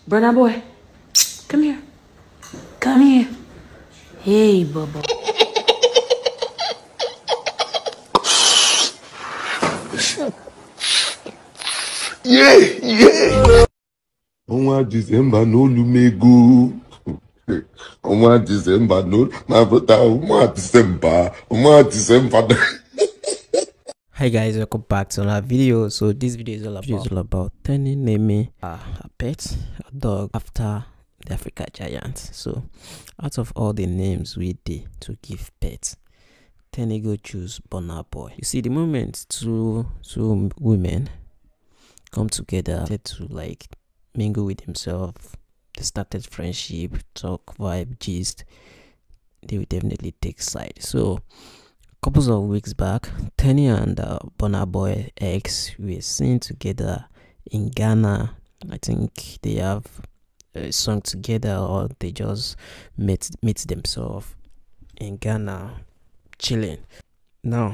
Burnaboy, come here. Come here. Hey, Bubba. Yeah. On December no lumego. On December no my brother. On December. Hi guys, welcome back to another video. So this video is all about Teni naming a pet, a dog, after the Africa giant. So out of all the names we did to give pets, Teni go choose Burnaboy. You see, the moment two women come together to like mingle with themselves, they started friendship, talk, vibe, gist, they will definitely take side. So couple of weeks back, Teni and Burnaboy ex were seen together in Ghana. I think they have a song together, or they just meet themselves in Ghana, chilling. Now,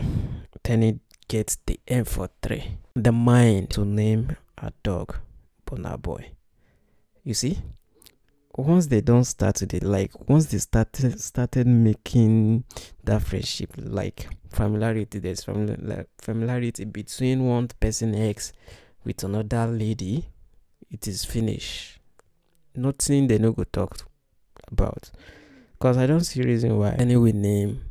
Teni gets the M for 3, the mind to name a dog Burnaboy. You see, once they don't start to once they started making that friendship, like familiarity, there's familiarity between one person ex with another lady, it is finished. Nothing they no go talk about, because I don't see reason why any will name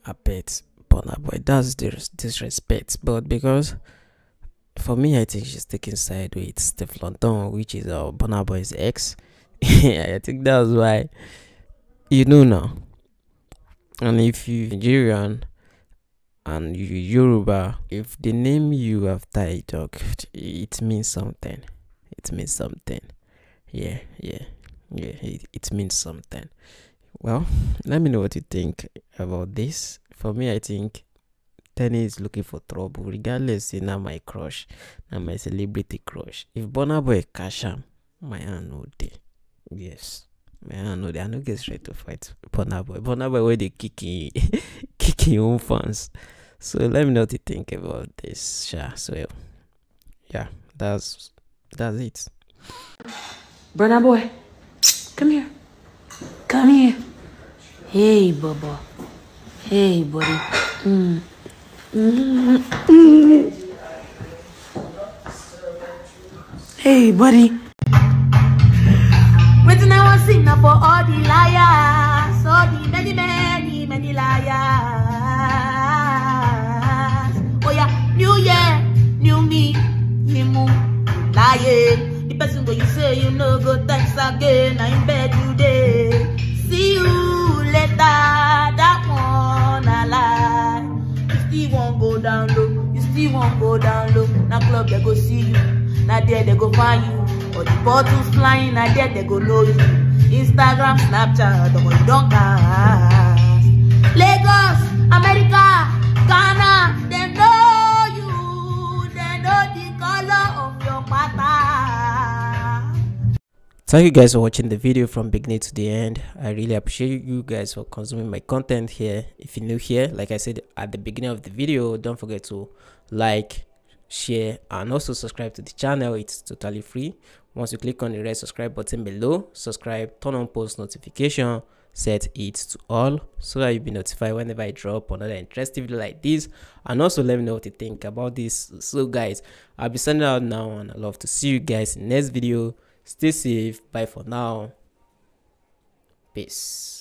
a pet Burnaboy. That's disrespect. But because for me, I think she's taking side with Stefflon, which is Burnaboy's ex. I think that's why, you know now. And if you Nigerian and you Yoruba, if they name you after a dog, it means something. It means something. Yeah, it means something. Well, let me know what you think about this. For me, I think Teni is looking for trouble, regardless. Now my crush, now my celebrity crush. If Burnaboy cash him, my hand no day. Yes, man, no, they are not get straight to fight Burnaboy where they kicking your own fans. So let me know what you think about this. So yeah, that's it. Burnaboy, come here. Come here. Hey, Bubba. Hey, buddy. Hey, buddy. Waiting I was sing for all the liars, all the many liars. Oh yeah, new year, new me, you move, lying. The person go you say you know go thanks again, I'm in bed today. See you later, that one I lie. You still won't go down low, you still won't go down low. Now club they go see you, now there they go find you. Or the bottles flying, I there they go know you. Instagram, Snapchat, the you don't cast. Lagos, America, Ghana, they know you. They know the color of your pata. Thank you guys for watching the video from beginning to the end. I really appreciate you guys for consuming my content here. If you're new here, like I said at the beginning of the video, don't forget to like, share, and also subscribe to the channel. It's totally free. Once you click on the red subscribe button below, subscribe, turn on post notification, set it to all, so that you'll be notified whenever I drop another interesting video like this. And also let me know what you think about this. So guys, I'll be sending out now, and I'd love to see you guys in the next video. Stay safe. Bye for now. Peace.